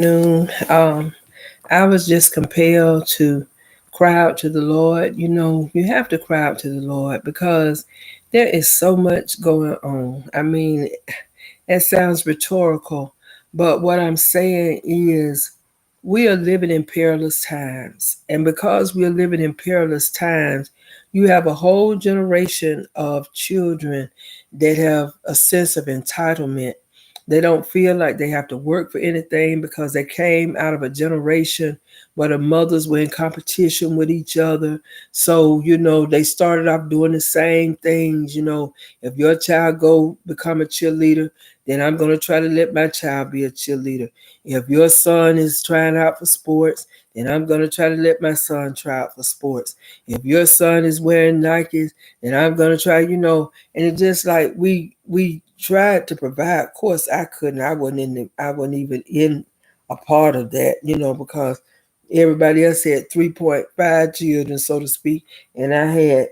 Noon. I was just compelled to cry out to the Lord. You know, you have to cry out to the Lord because there is so much going on. I mean, it sounds rhetorical, but what I'm saying is we are living in perilous times. And because we are living in perilous times, you have a whole generation of children that have a sense of entitlement. They don't feel like they have to work for anything because they came out of a generation where the mothers were in competition with each other. So, they started off doing the same things. If your child go become a cheerleader, then I'm going to try to let my child be a cheerleader. If your son is trying out for sports, then I'm going to try to let my son try out for sports. If your son is wearing Nikes, then I'm going to try. And it's just like we tried to provide. Of course, I couldn't. I wasn't even in a part of that, because everybody else had 3.5 children, so to speak, and I had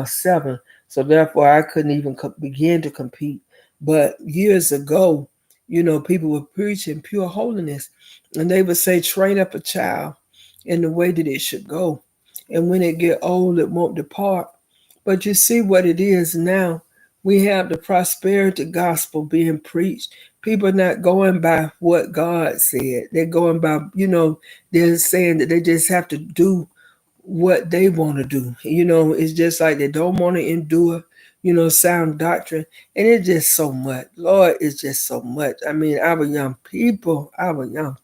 seven. So therefore, I couldn't even begin to compete. But years ago, people were preaching pure holiness, and they would say, train up a child in the way that it should go, and when it get old, it won't depart. But you see what it is now. We have the prosperity gospel being preached. People are not going by what God said. They're going by, they're saying that they just have to do what they want to do. It's just like they don't want to endure, sound doctrine. And it's just so much. Lord, it's just so much. I mean, our young people, and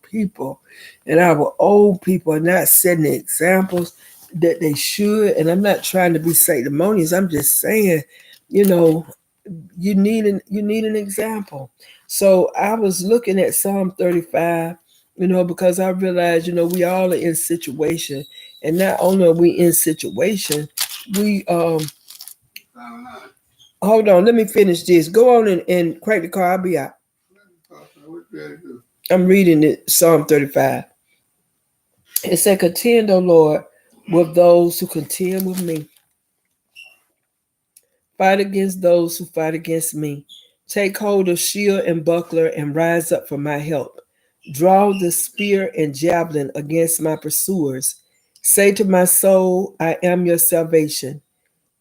our old people are not setting the examples that they should. And I'm not trying to be sanctimonious. I'm just saying, you know, you need an example. So I was looking at Psalm 35, because I realized, we all are in situation, and not only are we in situation, we hold on, let me finish this. Go on and crank the car. I'll be out. I'm reading it, Psalm 35. It said, "Contend, O Lord, with those who contend with me. Fight against those who fight against me. Take hold of shield and buckler and rise up for my help. Draw the spear and javelin against my pursuers. Say to my soul, I am your salvation.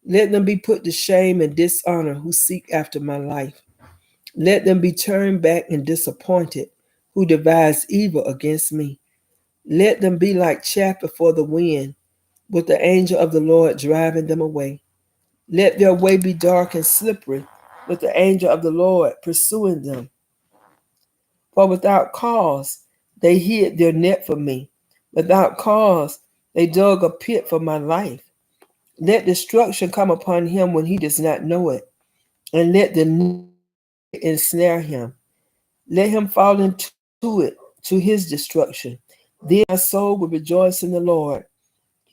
Let them be put to shame and dishonor who seek after my life. Let them be turned back and disappointed who devise evil against me. Let them be like chaff before the wind, with the angel of the Lord driving them away. Let their way be dark and slippery, with the angel of the Lord pursuing them. For without cause they hid their net for me. Without cause they dug a pit for my life. Let destruction come upon him when he does not know it, and let the net ensnare him. Let him fall into it to his destruction. Then my soul will rejoice in the Lord.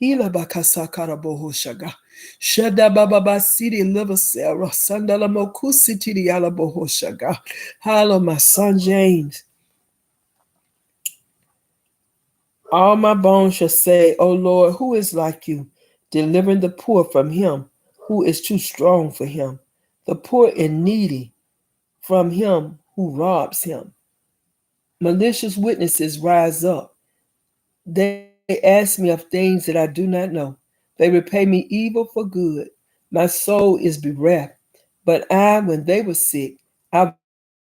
Hila bakasakara bohoshaga. Shada baba basiri liver Sarah. Sandala mokusiti yala bohoshaga. Hello, my son James. All my bones shall say, O Lord, who is like you, delivering the poor from him who is too strong for him, the poor and needy from him who robs him. Malicious witnesses rise up. They ask me of things that I do not know. They repay me evil for good. My soul is bereft. But I, when they were sick, I wore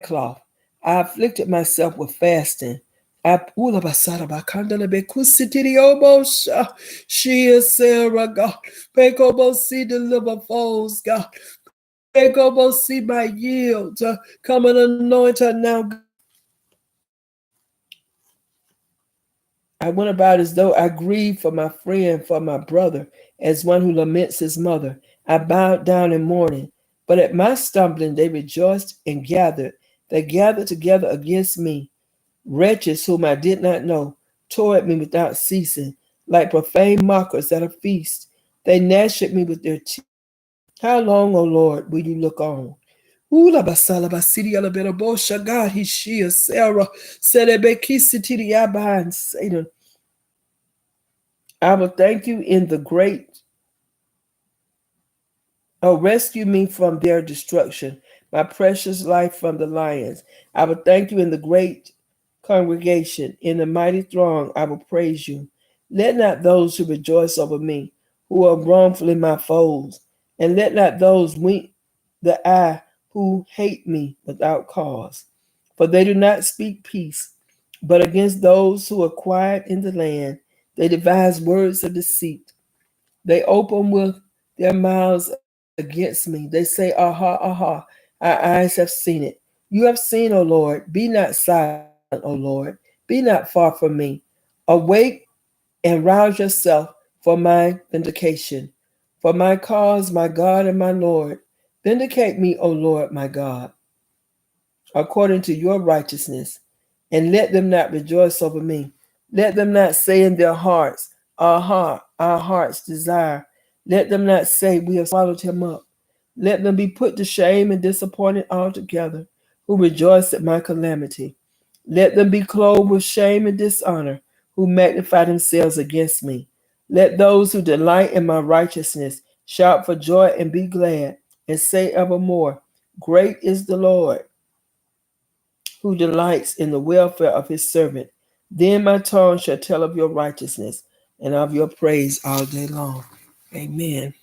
sackcloth. I afflicted myself with fasting. I Ula basara bakandala bekusitiri obosha. She is Sarah, God. Pekobo see deliver foes, God. Pekobo see my yield. Come and anoint her now. I went about as though I grieved for my friend, for my brother, as one who laments his mother. I bowed down in mourning. But at my stumbling they rejoiced and gathered. They gathered together against me. Wretches whom I did not know tore at me without ceasing, like profane mockers at a feast. They gnashed at me with their teeth. How long, O Lord, will you look on? Ula basala basiri ala bera bosha God, he shia Sarah, Serebeki sitiri yaba and Satan. I will thank you in the great, oh, rescue me from their destruction, my precious life from the lions. I will thank you in the great congregation, in the mighty throng, I will praise you. Let not those who rejoice over me, who are wrongfully my foes, and let not those wink the eye who hate me without cause. For they do not speak peace, but against those who are quiet in the land, they devise words of deceit. They open with their mouths against me. They say, Aha, aha, our eyes have seen it. You have seen, O Lord. Be not silent, O Lord. Be not far from me. Awake and rouse yourself for my vindication. For my cause, my God and my Lord. Vindicate me, O Lord, my God, according to your righteousness, and let them not rejoice over me. Let them not say in their hearts, Aha, our heart's desire. Let them not say, We have swallowed him up. Let them be put to shame and disappointed altogether, who rejoice at my calamity. Let them be clothed with shame and dishonor, who magnify themselves against me. Let those who delight in my righteousness shout for joy and be glad, and say evermore, Great is the Lord, who delights in the welfare of his servant. Then my tongue shall tell of your righteousness and of your praise all day long. Amen.